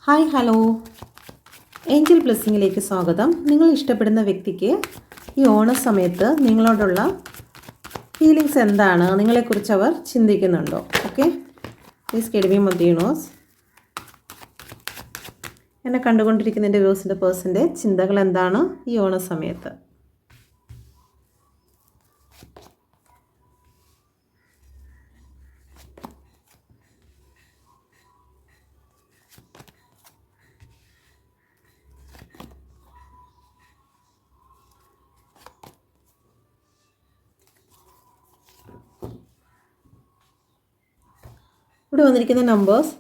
Hi hello, Angel ബ്ലെസ്സിങ്ങിലേക്ക് സ്വാഗതം. നിങ്ങൾ ഇഷ്ടപ്പെടുന്ന വ്യക്തിക്ക് ഈ ഓണസമയത്ത് നിങ്ങളോടുള്ള ഫീലിങ്സ് എന്താണ്, നിങ്ങളെക്കുറിച്ച് അവർ ചിന്തിക്കുന്നുണ്ടോ? Okay, please കെഡിമി മൊന്തീണോസ്. എന്നെ കണ്ടുകൊണ്ടിരിക്കുന്ന എൻ്റെ വ്യൂസിൻ്റെ പേഴ്സൻ്റെ ചിന്തകൾ എന്താണ് ഈ ഓണസമയത്ത്? ഇവിടെ വന്നിരിക്കുന്ന നമ്പേഴ്സ്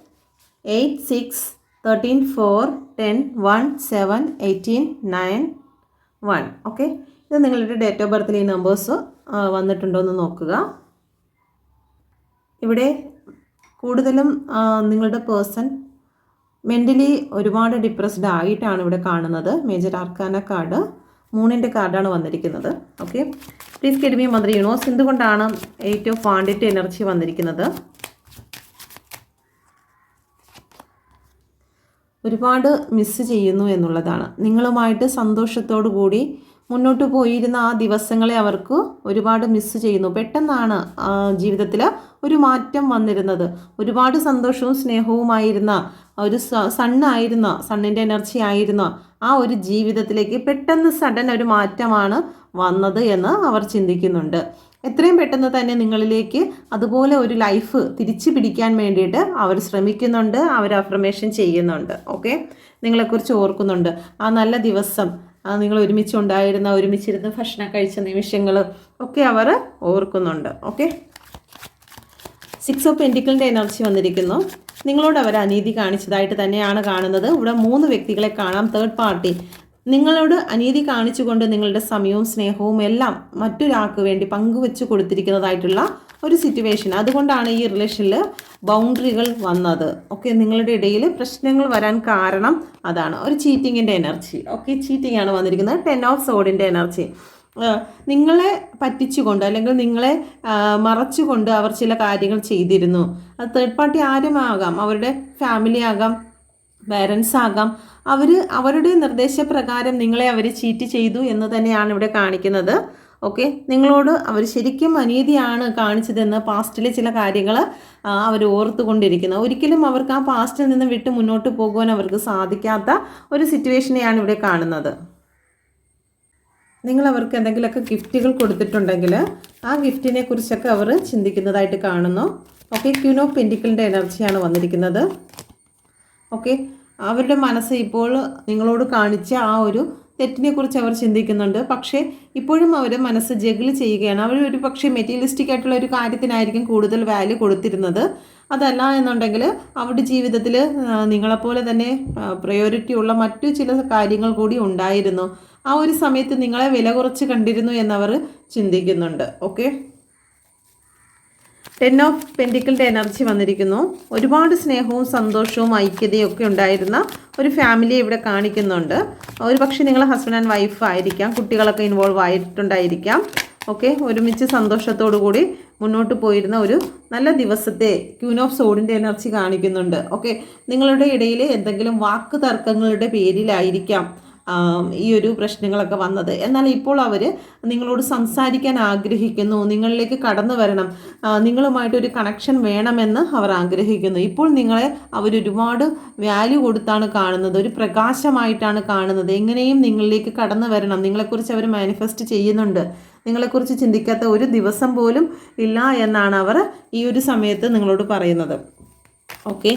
8, 6, 13, 4, 10, 1, 7, 18, 9, 1. ഓക്കെ, ഇത് നിങ്ങളുടെ ഡേറ്റ് ഓഫ് ബർത്തിൽ ഈ നമ്പേഴ്സ് വന്നിട്ടുണ്ടോ എന്ന് നോക്കുക. ഇവിടെ കൂടുതലും നിങ്ങളുടെ പേഴ്സൺ മെൻ്റലി ഒരുപാട് ഡിപ്രസ്ഡ് ആയിട്ടാണ് ഇവിടെ കാണുന്നത്. മേജർ ആർക്കാന കാർഡ്, മൂണിൻ്റെ കാർഡാണ് വന്നിരിക്കുന്നത്. ഓക്കെ, പ്ലീസ് കെഡിമി മദർ യൂണിവേഴ്സ്, എന്തുകൊണ്ടാണ് 8 ഓഫ് വാണ്ടിൻ്റെ എനർജി വന്നിരിക്കുന്നത്? ഒരുപാട് മിസ്സ് ചെയ്യുന്നു എന്നുള്ളതാണ്. നിങ്ങളുമായിട്ട് സന്തോഷത്തോടു കൂടി മുന്നോട്ട് പോയിരുന്ന ആ ദിവസങ്ങളെ അവർക്ക് ഒരുപാട് മിസ്സ് ചെയ്യുന്നു. പെട്ടെന്നാണ് ജീവിതത്തിൽ ഒരു മാറ്റം വന്നിരുന്നത്. ഒരുപാട് സന്തോഷവും സ്നേഹവുമായിരുന്ന ഒരു സണ്ണിൻ്റെ എനർജി ആയിരുന്ന ആ ഒരു ജീവിതത്തിലേക്ക് പെട്ടെന്ന് സഡൻ ഒരു മാറ്റമാണ് വന്നത് എന്ന് അവർ ചിന്തിക്കുന്നുണ്ട്. എത്രയും പെട്ടെന്ന് തന്നെ നിങ്ങളിലേക്ക് അതുപോലെ ഒരു ലൈഫ് തിരിച്ചു പിടിക്കാൻ വേണ്ടിയിട്ട് അവർ ശ്രമിക്കുന്നുണ്ട്, അവർ അഫർമേഷൻ ചെയ്യുന്നുണ്ട്. ഓക്കെ, നിങ്ങളെക്കുറിച്ച് ഓർക്കുന്നുണ്ട്. ആ നല്ല ദിവസം, നിങ്ങൾ ഒരുമിച്ചിരുന്ന് ഭക്ഷണം കഴിച്ച നിമിഷങ്ങൾ ഒക്കെ അവർ ഓർക്കുന്നുണ്ട്. ഓക്കെ, 6 ഓഫ് പെൻറ്റിക്കിളിൻ്റെ എനർജി വന്നിരിക്കുന്നു. നിങ്ങളോട് അവർ അനീതി കാണിച്ചതായിട്ട് തന്നെയാണ് കാണുന്നത്. ഇവിടെ 3 വ്യക്തികളെ കാണാം. തേർഡ് പാർട്ടി നിങ്ങളോട് അനീതി കാണിച്ചുകൊണ്ട് നിങ്ങളുടെ സമയവും സ്നേഹവും എല്ലാം മറ്റൊരാൾക്ക് വേണ്ടി പങ്കുവെച്ച് കൊടുത്തിരിക്കുന്നതായിട്ടുള്ള ഒരു സിറ്റുവേഷൻ. അതുകൊണ്ടാണ് ഈ റിലേഷനിൽ ബൗണ്ടറികൾ വന്നത്. ഓക്കെ, നിങ്ങളുടെ ഇടയിൽ പ്രശ്നങ്ങൾ വരാൻ കാരണം അതാണ്. ഒരു ചീറ്റിങ്ങിൻ്റെ എനർജി. ഓക്കെ, ചീറ്റിംഗ് ആണ് വന്നിരിക്കുന്നത്. 10 ഓഫ് സോഡിൻ്റെ എനർജി. നിങ്ങളെ പറ്റിച്ചുകൊണ്ട് അല്ലെങ്കിൽ നിങ്ങളെ മറച്ചുകൊണ്ട് അവർ ചില കാര്യങ്ങൾ ചെയ്തിരുന്നു. അത് തേർഡ് പാർട്ടി ആരുമാകാം, അവരുടെ ഫാമിലി ആകാം, പേരൻസ് ആകാം. അവരുടെ നിർദ്ദേശപ്രകാരം നിങ്ങളെ അവർ ചീറ്റ് ചെയ്തു എന്ന് തന്നെയാണ് ഇവിടെ കാണിക്കുന്നത്. ഓക്കെ, നിങ്ങളോട് അവർ ശരിക്കും അനീതിയാണ് കാണിച്ചതെന്ന് പാസ്റ്റിലെ ചില കാര്യങ്ങൾ അവർ ഓർത്തുകൊണ്ടിരിക്കുന്നത്. ഒരിക്കലും അവർക്ക് ആ പാസ്റ്റിൽ നിന്ന് വിട്ട് മുന്നോട്ട് പോകുവാൻ അവർക്ക് സാധിക്കാത്ത ഒരു സിറ്റുവേഷനെയാണ് ഇവിടെ കാണുന്നത്. നിങ്ങൾ അവർക്ക് എന്തെങ്കിലുമൊക്കെ ഗിഫ്റ്റുകൾ കൊടുത്തിട്ടുണ്ടെങ്കിൽ ആ ഗിഫ്റ്റിനെ കുറിച്ചൊക്കെ അവർ ചിന്തിക്കുന്നതായിട്ട് കാണുന്നു. ഓക്കെ, ക്വീൻ ഓഫ് പെൻറ്റിക്കിളിൻ്റെ എനർജിയാണ് വന്നിരിക്കുന്നത്. ഓക്കെ, അവരുടെ മനസ്സ് ഇപ്പോൾ നിങ്ങളോട് കാണിച്ച ആ ഒരു തെറ്റിനെ കുറിച്ച് അവർ ചിന്തിക്കുന്നുണ്ട്. പക്ഷേ ഇപ്പോഴും അവരുടെ മനസ്സ് ജഗിൾ ചെയ്യുകയാണ്. അവർ ഒരു പക്ഷേ മെറ്റീരിയലിസ്റ്റിക് ആയിട്ടുള്ള ഒരു കാര്യത്തിനായിരിക്കും കൂടുതൽ വാല്യൂ കൊടുത്തിരുന്നത്. അതല്ല എന്നുണ്ടെങ്കിൽ അവരുടെ ജീവിതത്തിൽ നിങ്ങളെപ്പോലെ തന്നെ പ്രയോറിറ്റി ഉള്ള മറ്റു ചില കാര്യങ്ങൾ കൂടി ഉണ്ടായിരുന്നു. ആ ഒരു സമയത്ത് നിങ്ങളെ വില കുറച്ച് കണ്ടിരുന്നു എന്നവർ ചിന്തിക്കുന്നുണ്ട്. ഓക്കെ, 10 ഓഫ് പെൻറ്റിക്കിളിൻ്റെ എനർജി വന്നിരിക്കുന്നു. ഒരുപാട് സ്നേഹവും സന്തോഷവും ഐക്യതയും ഒക്കെ ഉണ്ടായിരുന്ന ഒരു ഫാമിലിയെ ഇവിടെ കാണിക്കുന്നുണ്ട്. ഒരു പക്ഷേ നിങ്ങൾ ഹസ്ബൻഡ് ആൻഡ് വൈഫ് ആയിരിക്കാം, കുട്ടികളൊക്കെ ഇൻവോൾവ് ആയിട്ടുണ്ടായിരിക്കാം. ഓക്കെ, ഒരുമിച്ച് സന്തോഷത്തോടു കൂടി മുന്നോട്ട് പോയിരുന്ന ഒരു നല്ല ദിവസത്തെ ക്വീൻ ഓഫ് സോഡിൻ്റെ എനർജി കാണിക്കുന്നുണ്ട്. ഓക്കെ, നിങ്ങളുടെ ഇടയിൽ എന്തെങ്കിലും വാക്ക് തർക്കങ്ങളുടെ പേരിലായിരിക്കാം ഈ ഒരു പ്രശ്നങ്ങളൊക്കെ വന്നത്. എന്നാൽ ഇപ്പോൾ അവർ നിങ്ങളോട് സംസാരിക്കാൻ ആഗ്രഹിക്കുന്നു, നിങ്ങളിലേക്ക് കടന്നു വരണം, നിങ്ങളുമായിട്ടൊരു കണക്ഷൻ വേണമെന്ന് അവർ ആഗ്രഹിക്കുന്നു. ഇപ്പോൾ നിങ്ങളെ അവരൊരുപാട് വാല്യൂ കൊടുത്താണ് കാണുന്നത്, ഒരു പ്രകാശമായിട്ടാണ് കാണുന്നത്. എങ്ങനെയും നിങ്ങളിലേക്ക് കടന്നു വരണം, നിങ്ങളെക്കുറിച്ച് അവർ മാനിഫെസ്റ്റ് ചെയ്യുന്നുണ്ട്. നിങ്ങളെക്കുറിച്ച് ചിന്തിക്കാത്ത ഒരു ദിവസം പോലും ഇല്ല എന്നാണ് അവർ ഈ ഒരു സമയത്ത് നിങ്ങളോട് പറയുന്നത്. ഓക്കെ,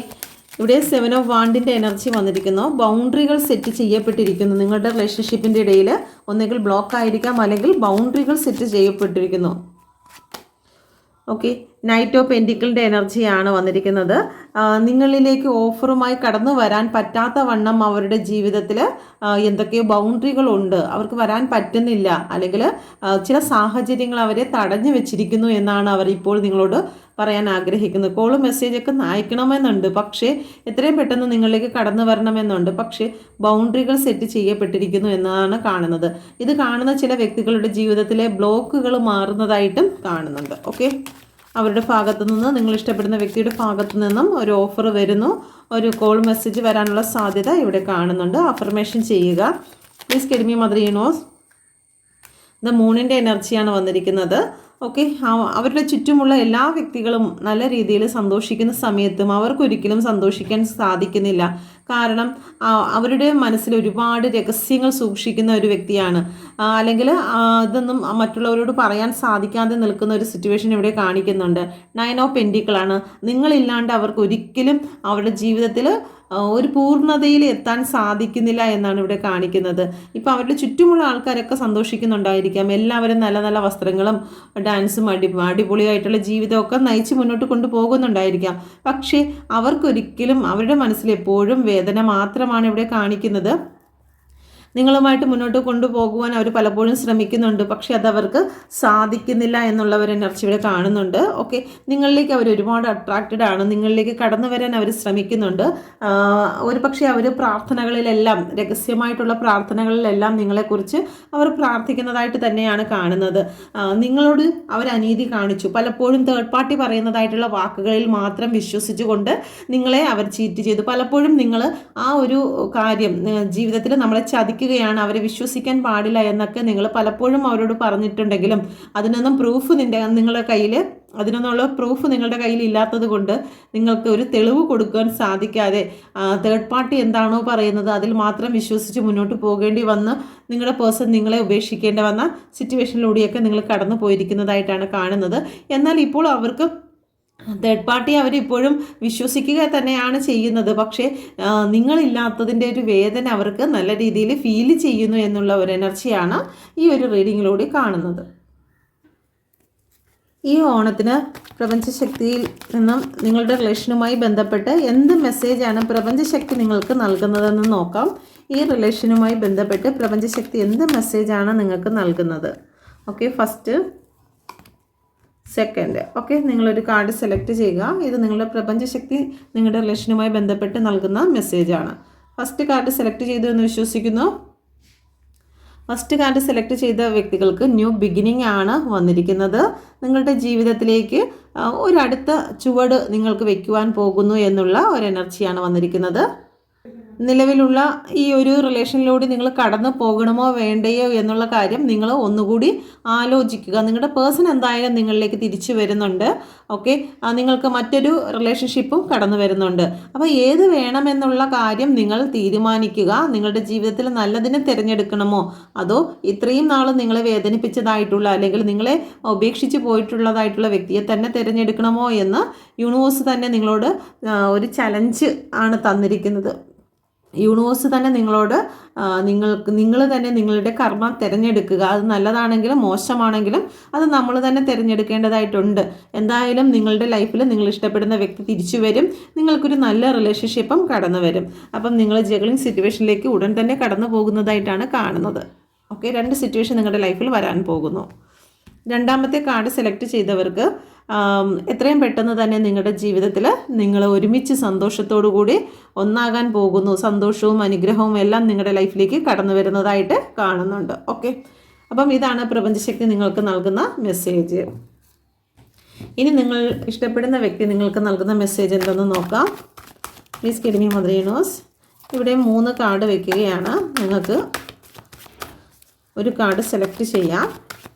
ഇവിടെ 7 ഓഫ് വാണ്ടിൻ്റെ എനർജി വന്നിരിക്കുന്നു. ബൗണ്ടറികൾ സെറ്റ് ചെയ്യപ്പെട്ടിരിക്കുന്നു. നിങ്ങളുടെ റിലേഷൻഷിപ്പിൻ്റെ ഇടയിൽ ഒന്നുകിൽ ബ്ലോക്ക് ആയിരിക്കാം, അല്ലെങ്കിൽ ബൗണ്ടറികൾ സെറ്റ് ചെയ്യപ്പെട്ടിരിക്കുന്നു. ഓക്കെ, നൈറ്റ് ഓഫ് പെൻറ്റിക്കിളിൻ്റെ എനർജിയാണ് വന്നിരിക്കുന്നത്. നിങ്ങളിലേക്ക് ഓഫറുമായി കടന്നു വരാൻ പറ്റാത്ത വണ്ണം അവരുടെ ജീവിതത്തിൽ എന്തൊക്കെയോ ബൗണ്ടറികളുണ്ട്, അവർക്ക് വരാൻ പറ്റുന്നില്ല, അല്ലെങ്കിൽ ചില സാഹചര്യങ്ങൾ അവരെ തടഞ്ഞു വെച്ചിരിക്കുന്നു എന്നാണ് അവർ ഇപ്പോൾ നിങ്ങളോട് പറയാൻ ആഗ്രഹിക്കുന്നത്. കോളും മെസ്സേജൊക്കെ അയക്കണമെന്നുണ്ട്, പക്ഷേ എത്രയും പെട്ടെന്ന് നിങ്ങളിലേക്ക് കടന്നു വരണമെന്നുണ്ട്. പക്ഷേ ബൗണ്ടറികൾ സെറ്റ് ചെയ്യപ്പെട്ടിരിക്കുന്നു എന്നാണ് കാണുന്നത്. ഇത് കാണുന്ന ചില വ്യക്തികളുടെ ജീവിതത്തിലെ ബ്ലോക്കുകൾ മാറുന്നതായിട്ടും കാണുന്നുണ്ട്. ഓക്കെ, അവരുടെ ഭാഗത്തു നിന്ന്, നിങ്ങൾ ഇഷ്ടപ്പെടുന്ന വ്യക്തിയുടെ ഭാഗത്തു നിന്നും ഒരു ഓഫർ വരുന്നു, ഒരു കോൾ മെസ്സേജ് വരാനുള്ള സാധ്യത ഇവിടെ കാണുന്നുണ്ട്. അഫർമേഷൻ ചെയ്യുക. Please get me mother universe. The മൂണിൻ്റെ എനർജിയാണ് വന്നിരിക്കുന്നത്. ഓക്കെ, അവരുടെ ചുറ്റുമുള്ള എല്ലാ വ്യക്തികളും നല്ല രീതിയിൽ സന്തോഷിക്കുന്ന സമയത്തും അവർക്കൊരിക്കലും സന്തോഷിക്കാൻ സാധിക്കുന്നില്ല. കാരണം അവരുടെ മനസ്സിൽ ഒരുപാട് രഹസ്യങ്ങൾ സൂക്ഷിക്കുന്ന ഒരു വ്യക്തിയാണ്. അല്ലെങ്കിൽ ഇതൊന്നും മറ്റുള്ളവരോട് പറയാൻ സാധിക്കാതെ നിൽക്കുന്ന ഒരു സിറ്റുവേഷൻ ഇവിടെ കാണിക്കുന്നുണ്ട്. 9 ഓഫ് പെൻറ്റിക്കിളാണ്. നിങ്ങളില്ലാണ്ട് അവർക്ക് ഒരിക്കലും അവരുടെ ജീവിതത്തിൽ ഒരു പൂർണ്ണതയിൽ എത്താൻ സാധിക്കുന്നില്ല എന്നാണ് ഇവിടെ കാണിക്കുന്നത്. ഇപ്പോൾ അവരുടെ ചുറ്റുമുള്ള ആൾക്കാരൊക്കെ സന്തോഷിക്കുന്നുണ്ടായിരിക്കാം. എല്ലാവരും നല്ല നല്ല വസ്ത്രങ്ങളും ഡാൻസും അടിപൊളിയായിട്ടുള്ള ജീവിതമൊക്കെ നയിച്ച് മുന്നോട്ട് കൊണ്ടുപോകുന്നുണ്ടായിരിക്കാം. പക്ഷേ അവർക്കൊരിക്കലും അവരുടെ മനസ്സിൽ എപ്പോഴും വേദന മാത്രമാണ് ഇവിടെ കാണിക്കുന്നത്. നിങ്ങളുമായിട്ട് മുന്നോട്ട് കൊണ്ടുപോകുവാൻ അവർ പലപ്പോഴും ശ്രമിക്കുന്നുണ്ട്, പക്ഷേ അതവർക്ക് സാധിക്കുന്നില്ല എന്നുള്ള ഒരു എനർജി ഇവിടെ കാണുന്നുണ്ട്. ഓക്കെ, നിങ്ങളിലേക്ക് അവർ ഒരുപാട് അട്രാക്റ്റഡ് ആണ്. നിങ്ങളിലേക്ക് കടന്നു വരാൻ അവർ ശ്രമിക്കുന്നുണ്ട്. ഒരു പക്ഷേ അവർ പ്രാർത്ഥനകളിലെല്ലാം, രഹസ്യമായിട്ടുള്ള പ്രാർത്ഥനകളിലെല്ലാം നിങ്ങളെക്കുറിച്ച് അവർ പ്രാർത്ഥിക്കുന്നതായിട്ട് തന്നെയാണ് കാണുന്നത്. നിങ്ങളോട് അവർ അനീതി കാണിച്ചു. പലപ്പോഴും തേർഡ് പാർട്ടി പറയുന്നതായിട്ടുള്ള വാക്കുകളിൽ മാത്രം വിശ്വസിച്ചുകൊണ്ട് നിങ്ങളെ അവർ ചീറ്റ് ചെയ്തു. പലപ്പോഴും നിങ്ങൾ ആ ഒരു കാര്യം ജീവിതത്തിൽ നമ്മളെ ചതിക്കുകയാണ്, അവരെ വിശ്വസിക്കാൻ പാടില്ല എന്നൊക്കെ നിങ്ങൾ പലപ്പോഴും അവരോട് പറഞ്ഞിട്ടുണ്ടെങ്കിലും അതിനൊന്നും പ്രൂഫ് നിങ്ങളുടെ കയ്യിൽ അതിനൊന്നുള്ള പ്രൂഫ് നിങ്ങളുടെ കയ്യിൽ ഇല്ലാത്തത് കൊണ്ട് നിങ്ങൾക്ക് ഒരു തെളിവ് കൊടുക്കാൻ സാധിക്കാതെ തേർഡ് പാർട്ടി എന്താണോ പറയുന്നത് അതിൽ മാത്രം വിശ്വസിച്ച് മുന്നോട്ട് പോകേണ്ടി വന്ന് നിങ്ങളുടെ പേഴ്സൺ നിങ്ങളെ ഉപേക്ഷിക്കേണ്ടി വന്ന സിറ്റുവേഷനിലൂടെയൊക്കെ നിങ്ങൾ കടന്നു പോയിരിക്കുന്നതായിട്ടാണ് കാണുന്നത്. എന്നാൽ ഇപ്പോൾ അവർക്ക് തേർഡ് പാർട്ടി അവരിപ്പോഴും വിശ്വസിക്കുക തന്നെയാണ് ചെയ്യുന്നത്. പക്ഷേ നിങ്ങളില്ലാത്തതിൻ്റെ ഒരു വേദന അവർക്ക് നല്ല രീതിയിൽ ഫീൽ ചെയ്യുന്നു എന്നുള്ള ഒരു എനർജിയാണ് ഈ ഒരു റീഡിങ്ങിലൂടെ കാണുന്നത്. ഈ ഓണത്തിന് പ്രപഞ്ചശക്തിയിൽ നിന്നും നിങ്ങളുടെ റിലേഷനുമായി ബന്ധപ്പെട്ട് എന്ത് മെസ്സേജാണ് പ്രപഞ്ചശക്തി നിങ്ങൾക്ക് നൽകുന്നതെന്ന് നോക്കാം. ഈ റിലേഷനുമായി ബന്ധപ്പെട്ട് പ്രപഞ്ചശക്തി എന്ത് മെസ്സേജാണ് നിങ്ങൾക്ക് നൽകുന്നത്? Okay, first, second. ഓക്കെ, നിങ്ങളൊരു കാർഡ് സെലക്ട് ചെയ്യുക. ഇത് നിങ്ങളുടെ പ്രപഞ്ചശക്തി നിങ്ങളുടെ റിലേഷനുമായി ബന്ധപ്പെട്ട് നൽകുന്ന മെസ്സേജാണ്. ഫസ്റ്റ് കാർഡ് സെലക്ട് ചെയ്തു എന്ന് വിശ്വസിക്കുന്നു. ഫസ്റ്റ് കാർഡ് സെലക്ട് ചെയ്ത വ്യക്തികൾക്ക് ന്യൂ ബിഗിനിങ് ആണ് വന്നിരിക്കുന്നത്. നിങ്ങളുടെ ജീവിതത്തിലേക്ക് ഒരടുത്ത ചുവട് നിങ്ങൾക്ക് വയ്ക്കുവാൻ പോകുന്നു എന്നുള്ള ഒരു എനർജിയാണ് വന്നിരിക്കുന്നത്. നിലവിലുള്ള ഈ ഒരു റിലേഷനിലൂടെ നിങ്ങൾ കടന്നു പോകണമോ വേണ്ടയോ എന്നുള്ള കാര്യം നിങ്ങൾ ഒന്നുകൂടി ആലോചിക്കുക. നിങ്ങളുടെ പേഴ്സൺ എന്തായാലും നിങ്ങളിലേക്ക് തിരിച്ചു വരുന്നുണ്ട്. ഓക്കെ, നിങ്ങൾക്ക് മറ്റൊരു റിലേഷൻഷിപ്പും കടന്നു വരുന്നുണ്ട്. അപ്പോൾ ഏത് വേണമെന്നുള്ള കാര്യം നിങ്ങൾ തീരുമാനിക്കുക. നിങ്ങളുടെ ജീവിതത്തിൽ നല്ലതിനെ തിരഞ്ഞെടുക്കണമോ അതോ ഇത്രയും നാൾ നിങ്ങളെ വേദനിപ്പിച്ചതായിട്ടുള്ള അല്ലെങ്കിൽ നിങ്ങളെ ഉപേക്ഷിച്ച് പോയിട്ടുള്ളതായിട്ടുള്ള വ്യക്തിയെ തന്നെ തിരഞ്ഞെടുക്കണമോ എന്ന് യൂണിവേഴ്സ് തന്നെ നിങ്ങളോട് ഒരു ചലഞ്ച് ആണ് തന്നിരിക്കുന്നത്. യൂണിവേഴ്സ് തന്നെ നിങ്ങളോട് നിങ്ങൾ തന്നെ നിങ്ങളുടെ കർമ്മം തിരഞ്ഞെടുക്കുക. അത് നല്ലതാണെങ്കിലും മോശമാണെങ്കിലും അത് നമ്മൾ തന്നെ തിരഞ്ഞെടുക്കേണ്ടതായിട്ടുണ്ട്. എന്തായാലും നിങ്ങളുടെ ലൈഫിൽ നിങ്ങൾ ഇഷ്ടപ്പെടുന്ന വ്യക്തി തിരിച്ചു വരും. നിങ്ങൾക്കൊരു നല്ല റിലേഷൻഷിപ്പും കടന്നു വരും. അപ്പം നിങ്ങൾ ജഗ്ലിംഗ് സിറ്റുവേഷനിലേക്ക് ഉടൻ തന്നെ കടന്നു പോകുന്നതായിട്ടാണ് കാണുന്നത്. ഓക്കെ, 2 സിറ്റുവേഷൻ നിങ്ങളുടെ ലൈഫിൽ വരാൻ പോകുന്നു. രണ്ടാമത്തെ കാർഡ് സെലക്ട് ചെയ്തവർക്ക് എത്രയും പെട്ടെന്ന് തന്നെ നിങ്ങളുടെ ജീവിതത്തിൽ നിങ്ങൾ ഒരുമിച്ച് സന്തോഷത്തോടു കൂടി ഒന്നാകാൻ പോകുന്നു. സന്തോഷവും അനുഗ്രഹവും എല്ലാം നിങ്ങളുടെ ലൈഫിലേക്ക് കടന്നു വരുന്നതായിട്ട് കാണുന്നുണ്ട്. ഓക്കെ, അപ്പം ഇതാണ് പ്രപഞ്ചശക്തി നിങ്ങൾക്ക് നൽകുന്ന മെസ്സേജ്. ഇനി നിങ്ങൾ ഇഷ്ടപ്പെടുന്ന വ്യക്തി നിങ്ങൾക്ക് നൽകുന്ന മെസ്സേജ് എന്തെന്ന് നോക്കാം. Please get me mother universe. ഇവിടെ 3 കാർഡ് വയ്ക്കുകയാണ്. നിങ്ങൾക്ക് ഒരു കാർഡ് സെലക്ട് ചെയ്യാം.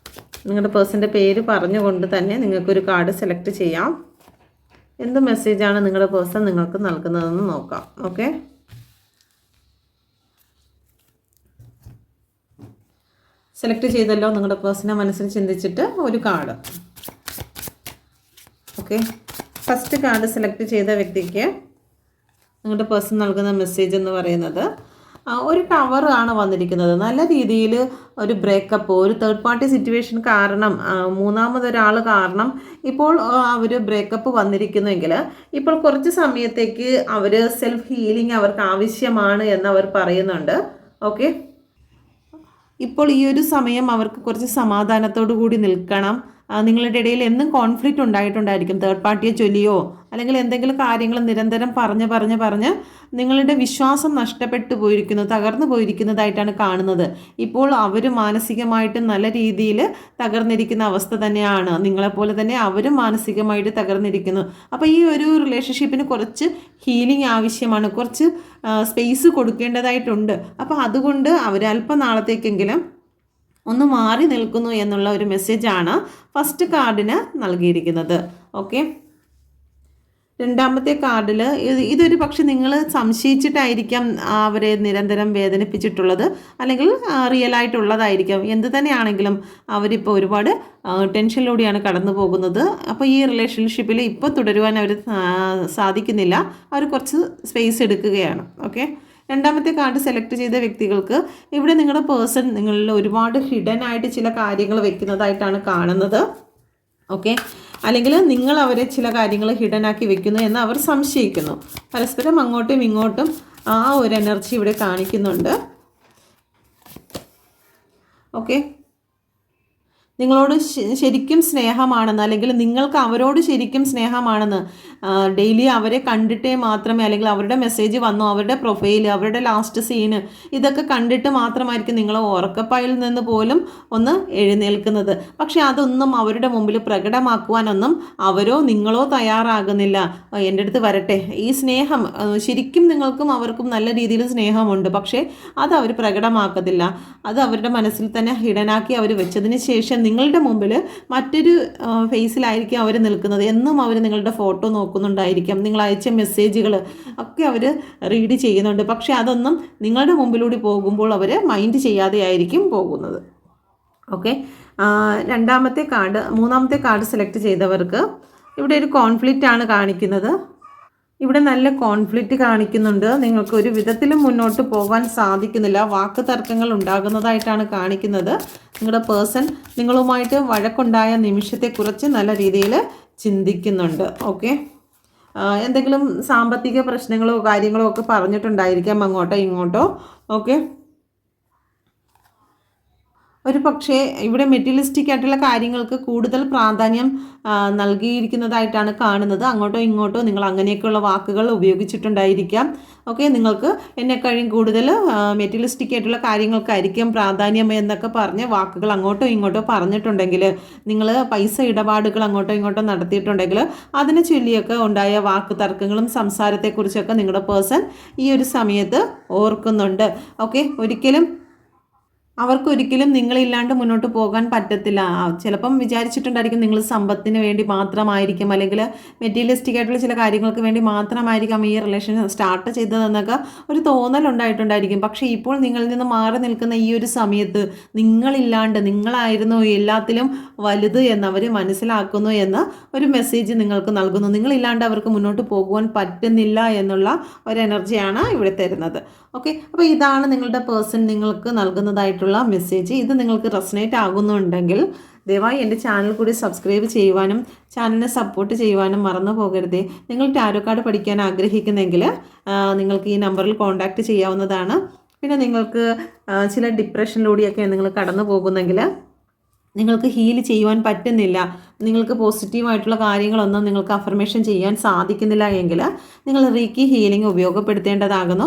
നിങ്ങളുടെ പേഴ്സൻ്റെ പേര് പറഞ്ഞുകൊണ്ട് തന്നെ നിങ്ങൾക്കൊരു കാർഡ് സെലക്ട് ചെയ്യാം. എന്ത് മെസ്സേജാണ് നിങ്ങളുടെ പേഴ്സൺ നിങ്ങൾക്ക് നൽകുന്നതെന്ന് നോക്കാം. ഓക്കെ, സെലക്ട് ചെയ്തല്ലോ. നിങ്ങളുടെ പേഴ്സണെ മനസ്സിൽ ചിന്തിച്ചിട്ട് ഒരു card. Okay, first card select ചെയ്ത വ്യക്തിക്ക് നിങ്ങളുടെ പേഴ്സൺ നൽകുന്ന മെസ്സേജ് എന്ന് പറയുന്നത് ഒരു ടവർ ആണ് വന്നിരിക്കുന്നത്. നല്ല രീതിയിൽ ഒരു ബ്രേക്കപ്പ്, ഒരു തേർഡ് പാർട്ടി സിറ്റുവേഷൻ കാരണം, മൂന്നാമതൊരാൾ കാരണം ഇപ്പോൾ അവർ ബ്രേക്കപ്പ് വന്നിരിക്കുന്നെങ്കിൽ ഇപ്പോൾ കുറച്ച് സമയത്തേക്ക് അവർ സെൽഫ് ഹീലിംഗ് അവർക്ക് ആവശ്യമാണ് എന്നവർ പറയുന്നുണ്ട്. ഓക്കെ, ഇപ്പോൾ ഈ ഒരു സമയം അവർക്ക് കുറച്ച് സമാധാനത്തോടു കൂടി നിൽക്കണം. നിങ്ങളുടെ ഇടയിൽ എന്നും കോൺഫ്ലിക്റ്റ് ഉണ്ടായിട്ടുണ്ടായിരിക്കും, തേർഡ് പാർട്ടിയെ ചൊല്ലിയോ അല്ലെങ്കിൽ എന്തെങ്കിലും കാര്യങ്ങൾ നിരന്തരം പറഞ്ഞ് നിങ്ങളുടെ വിശ്വാസം നഷ്ടപ്പെട്ടു പോയിരിക്കുന്നു, തകർന്നു പോയിരിക്കുന്നതായിട്ടാണ് കാണുന്നത്. ഇപ്പോൾ അവർ മാനസികമായിട്ട് നല്ല രീതിയിൽ തകർന്നിരിക്കുന്ന അവസ്ഥ തന്നെയാണ്. നിങ്ങളെപ്പോലെ തന്നെ അവരും മാനസികമായിട്ട് തകർന്നിരിക്കുന്നു. അപ്പോൾ ഈ ഒരു റിലേഷൻഷിപ്പിന് കുറച്ച് ഹീലിംഗ് ആവശ്യമാണ്, കുറച്ച് സ്പേസ് കൊടുക്കേണ്ടതായിട്ടുണ്ട്. അപ്പോൾ അതുകൊണ്ട് അവർ അല്പനാളത്തേക്കെങ്കിലും ഒന്ന് മാറി നിൽക്കുന്നു എന്നുള്ള ഒരു മെസ്സേജാണ് ഫസ്റ്റ് കാർഡിന് നൽകിയിരിക്കുന്നത്. ഓക്കെ, രണ്ടാമത്തെ കാർഡിൽ ഇതൊരു പക്ഷെ നിങ്ങൾ സംശയിച്ചിട്ടായിരിക്കാം അവരെ നിരന്തരം വേദനിപ്പിച്ചിട്ടുള്ളത്, അല്ലെങ്കിൽ റിയലായിട്ടുള്ളതായിരിക്കാം. എന്ത് തന്നെയാണെങ്കിലും അവരിപ്പോൾ ഒരുപാട് ടെൻഷനിലൂടെയാണ് കടന്നു പോകുന്നത്. അപ്പോൾ ഈ റിലേഷൻഷിപ്പിൽ ഇപ്പോൾ തുടരുവാൻ അവർ സാധിക്കുന്നില്ല, അവർ കുറച്ച് സ്പേസ് എടുക്കുകയാണ്. ഓക്കെ, രണ്ടാമത്തെ കാർഡ് സെലക്ട് ചെയ്ത വ്യക്തികൾക്ക് ഇവിടെ നിങ്ങളുടെ പേഴ്സൺ നിങ്ങളിൽ ഒരുപാട് ഹിഡൻ ആയിട്ട് ചില കാര്യങ്ങൾ വെക്കുന്നതായിട്ടാണ് കാണുന്നത്. ഓക്കെ, അല്ലെങ്കിൽ നിങ്ങൾ അവരെ ചില കാര്യങ്ങൾ ഹിഡൻ ആക്കി വെക്കുന്നു എന്ന് അവർ സംശയിക്കുന്നു. പരസ്പരം അങ്ങോട്ടും ഇങ്ങോട്ടും ആ ഒരു എനർജി ഇവിടെ കാണിക്കുന്നുണ്ട്. ഓക്കെ, നിങ്ങളോട് ശരിക്കും സ്നേഹമാണെന്ന്, അല്ലെങ്കിൽ നിങ്ങൾക്ക് അവരോട് ശരിക്കും സ്നേഹമാണെന്ന്, ഡെയിലി അവരെ കണ്ടിട്ടേ മാത്രമേ, അല്ലെങ്കിൽ അവരുടെ മെസ്സേജ് വന്നോ, അവരുടെ പ്രൊഫൈൽ, അവരുടെ ലാസ്റ്റ് സീന്, ഇതൊക്കെ കണ്ടിട്ട് മാത്രമായിരിക്കും നിങ്ങൾ ഉറക്കപ്പായിൽ നിന്ന് പോലും ഒന്ന് എഴുന്നേൽക്കുന്നത്. പക്ഷെ അതൊന്നും അവരുടെ മുമ്പിൽ പ്രകടമാക്കുവാനൊന്നും അവരോ നിങ്ങളോ തയ്യാറാകുന്നില്ല. എൻ്റെ അടുത്ത് വരട്ടെ, ഈ സ്നേഹം ശരിക്കും നിങ്ങൾക്കും അവർക്കും നല്ല രീതിയിൽ സ്നേഹമുണ്ട്, പക്ഷേ അത് അവർ പ്രകടമാക്കത്തില്ല. അത് അവരുടെ മനസ്സിൽ തന്നെ ഹിഡനാക്കി അവർ വെച്ചതിന് ശേഷം നിങ്ങളുടെ മുമ്പിൽ മറ്റൊരു ഫേസിലായിരിക്കും അവർ നിൽക്കുന്നത്. എന്നും അവർ നിങ്ങളുടെ ഫോട്ടോ നോക്കുന്നുണ്ടായിരിക്കും, നിങ്ങൾ അയച്ച മെസ്സേജുകൾ ഒക്കെ അവർ റീഡ് ചെയ്യുന്നുണ്ട്. പക്ഷേ അതൊന്നും നിങ്ങളുടെ മുമ്പിലൂടെ പോകുമ്പോൾ അവർ മൈൻഡ് ചെയ്യാതെ ആയിരിക്കും പോകുന്നത്. ഓക്കെ, മൂന്നാമത്തെ കാർഡ് സെലക്ട് ചെയ്തവർക്ക് ഇവിടെ ഒരു കോൺഫ്ലിക്റ്റ് ആണ് കാണിക്കുന്നത്. ഇവിടെ നല്ല കോൺഫ്ലിക്റ്റ് കാണിക്കുന്നുണ്ട്. നിങ്ങൾക്ക് ഒരു വിധത്തിലും മുന്നോട്ട് പോകാൻ സാധിക്കുന്നില്ല, വാക്ക് തർക്കങ്ങൾ ഉണ്ടാകുന്നതായിട്ടാണ് കാണിക്കുന്നത്. നിങ്ങളുടെ പേഴ്സൺ നിങ്ങളുമായിട്ട് വഴക്കുണ്ടായ നിമിഷത്തെക്കുറിച്ച് നല്ല രീതിയിൽ ചിന്തിക്കുന്നുണ്ട്. ഓക്കെ, എന്തെങ്കിലും സാമ്പത്തിക പ്രശ്നങ്ങളോ കാര്യങ്ങളോ ഒക്കെ പറഞ്ഞിട്ടുണ്ടായിരിക്കാം അങ്ങോട്ടോ ഇങ്ങോട്ടോ. ഓക്കെ, ഒരു പക്ഷേ ഇവിടെ മെറ്റീരിയലിസ്റ്റിക് ആയിട്ടുള്ള കാര്യങ്ങൾക്ക് കൂടുതൽ പ്രാധാന്യം നൽകിയിരിക്കുന്നതായിട്ടാണ് കാണുന്നത്. അങ്ങോട്ടോ ഇങ്ങോട്ടോ നിങ്ങൾ അങ്ങനെയൊക്കെയുള്ള വാക്കുകൾ ഉപയോഗിച്ചിട്ടുണ്ടായിരിക്കാം. ഓക്കെ, നിങ്ങൾക്ക് എന്നെക്കഴിയും കൂടുതൽ മെറ്റീരിയലിസ്റ്റിക് ആയിട്ടുള്ള കാര്യങ്ങൾക്കായിരിക്കും പ്രാധാന്യം എന്നൊക്കെ പറഞ്ഞ് വാക്കുകൾ അങ്ങോട്ടോ ഇങ്ങോട്ടോ പറഞ്ഞിട്ടുണ്ടെങ്കിൽ, നിങ്ങൾ പൈസ ഇടപാടുകൾ അങ്ങോട്ടോ ഇങ്ങോട്ടോ നടത്തിയിട്ടുണ്ടെങ്കിൽ അതിനെ ചൊല്ലിയൊക്കെ ഉണ്ടായ വാക്ക് തർക്കങ്ങളും സംസാരത്തെക്കുറിച്ചൊക്കെ നിങ്ങളുടെ പേഴ്സൺ ഈ ഒരു സമയത്ത് ഓർക്കുന്നുണ്ട്. ഓക്കെ, അവർക്കൊരിക്കലും നിങ്ങളില്ലാണ്ട് മുന്നോട്ട് പോകാൻ പറ്റത്തില്ല. ചിലപ്പം വിചാരിച്ചിട്ടുണ്ടായിരിക്കും നിങ്ങൾ സമ്പത്തിന് വേണ്ടി മാത്രമായിരിക്കും, അല്ലെങ്കിൽ മെറ്റീരിയലിസ്റ്റിക് ആയിട്ടുള്ള ചില കാര്യങ്ങൾക്ക് വേണ്ടി മാത്രമായിരിക്കും ഈ റിലേഷൻ സ്റ്റാർട്ട് ചെയ്തതെന്നൊക്കെ ഒരു തോന്നലുണ്ടായിട്ടുണ്ടായിരിക്കും. പക്ഷേ ഇപ്പോൾ നിങ്ങളിൽ നിന്ന് മാറി നിൽക്കുന്ന ഈ ഒരു സമയത്ത് നിങ്ങളില്ലാണ്ട്, നിങ്ങളായിരുന്നു എല്ലാത്തിലും വലുത് എന്നവർ മനസ്സിലാക്കുന്നു എന്ന ഒരു മെസ്സേജ് നിങ്ങൾക്ക് നൽകുന്നു. നിങ്ങളില്ലാണ്ട് അവർക്ക് മുന്നോട്ട് പോകുവാൻ പറ്റുന്നില്ല എന്നുള്ള ഒരു എനർജിയാണ് ഇവിടെ തരുന്നത്. ഓക്കെ, അപ്പോൾ ഇതാണ് നിങ്ങളുടെ പേഴ്സൺ നിങ്ങൾക്ക് നൽകുന്നതായിട്ടുള്ള മെസ്സേജ്. ഇത് നിങ്ങൾക്ക് റെസനേറ്റ് ആകുന്നുണ്ടെങ്കിൽ ദയവായി എൻ്റെ ചാനൽ കൂടി സബ്സ്ക്രൈബ് ചെയ്യുവാനും ചാനലിനെ സപ്പോർട്ട് ചെയ്യുവാനും മറന്നു പോകരുതേ. നിങ്ങൾ ടാരോ കാർഡ് പഠിക്കാൻ ആഗ്രഹിക്കുന്നെങ്കിൽ നിങ്ങൾക്ക് ഈ നമ്പറിൽ കോൺടാക്റ്റ് ചെയ്യാവുന്നതാണ്. പിന്നെ നിങ്ങൾക്ക് ചില ഡിപ്രഷനിലൂടെയൊക്കെ നിങ്ങൾ കടന്നു പോകുന്നെങ്കിൽ, നിങ്ങൾക്ക് ഹീൽ ചെയ്യുവാൻ പറ്റുന്നില്ല, നിങ്ങൾക്ക് പോസിറ്റീവായിട്ടുള്ള കാര്യങ്ങളൊന്നും നിങ്ങൾക്ക് അഫർമേഷൻ ചെയ്യാൻ സാധിക്കുന്നില്ല എങ്കിൽ നിങ്ങൾ റീക്കി ഹീലിംഗ് ഉപയോഗപ്പെടുത്തേണ്ടതാകുന്നു.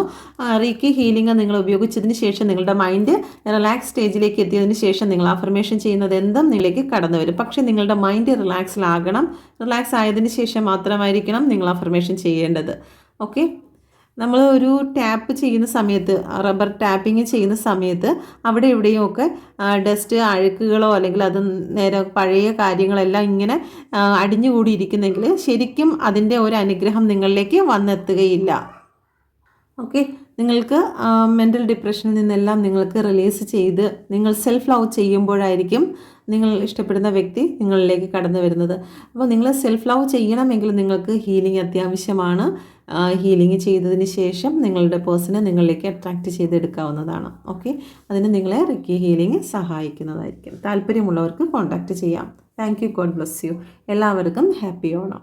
റീക്കി ഹീലിംഗ് നിങ്ങൾ ഉപയോഗിച്ചതിന് ശേഷം നിങ്ങളുടെ മൈൻഡ് റിലാക്സ് സ്റ്റേജിലേക്ക് എത്തിയതിന് ശേഷം നിങ്ങൾ അഫർമേഷൻ ചെയ്യുന്നത് എന്തും നിങ്ങളിലേക്ക് കടന്നു വരും. പക്ഷേ നിങ്ങളുടെ മൈൻഡ് റിലാക്സ് ആയതിന് ശേഷം മാത്രമായിരിക്കണം നിങ്ങൾ അഫർമേഷൻ ചെയ്യേണ്ടത്. ഓക്കെ, നമ്മൾ ഒരു ടാപ്പ് ചെയ്യുന്ന സമയത്ത്, റബ്ബർ ടാപ്പിങ് ചെയ്യുന്ന സമയത്ത് അവിടെ ഇവിടെയും ഒക്കെ ഡസ്റ്റ്, അഴുക്കുകളോ അല്ലെങ്കിൽ അത് നേരെ പഴയ കാര്യങ്ങളെല്ലാം ഇങ്ങനെ അടിഞ്ഞുകൂടി ഇരിക്കുന്നെങ്കിൽ ശരിക്കും അതിൻ്റെ ഒരു അനുഗ്രഹം നിങ്ങളിലേക്ക് വന്നെത്തുകയില്ല. ഓക്കെ, നിങ്ങൾക്ക് മെൻ്റൽ ഡിപ്രഷനിൽ നിന്നെല്ലാം നിങ്ങൾക്ക് റിലീസ് ചെയ്ത് നിങ്ങൾ സെൽഫ് ലവ് ചെയ്യുമ്പോഴായിരിക്കും നിങ്ങൾ ഇഷ്ടപ്പെടുന്ന വ്യക്തി നിങ്ങളിലേക്ക് കടന്നു വരുന്നത്. അപ്പോൾ നിങ്ങൾ സെൽഫ് ലവ് ചെയ്യണമെങ്കിൽ നിങ്ങൾക്ക് ഹീലിംഗ് അത്യാവശ്യമാണ്. ഹീലിംഗ് ചെയ്തതിന് ശേഷം നിങ്ങളുടെ പേഴ്സണെ നിങ്ങളിലേക്ക് അട്രാക്റ്റ് ചെയ്തെടുക്കാവുന്നതാണ്. ഓക്കെ, അതിന് നിങ്ങളെ റിക്കി ഹീലിംഗ് സഹായിക്കുന്നതായിരിക്കും. താല്പര്യമുള്ളവർക്ക് കോൺടാക്റ്റ് ചെയ്യാം. Thank you. God bless you. എല്ലാവർക്കും ഹാപ്പി ഓണം.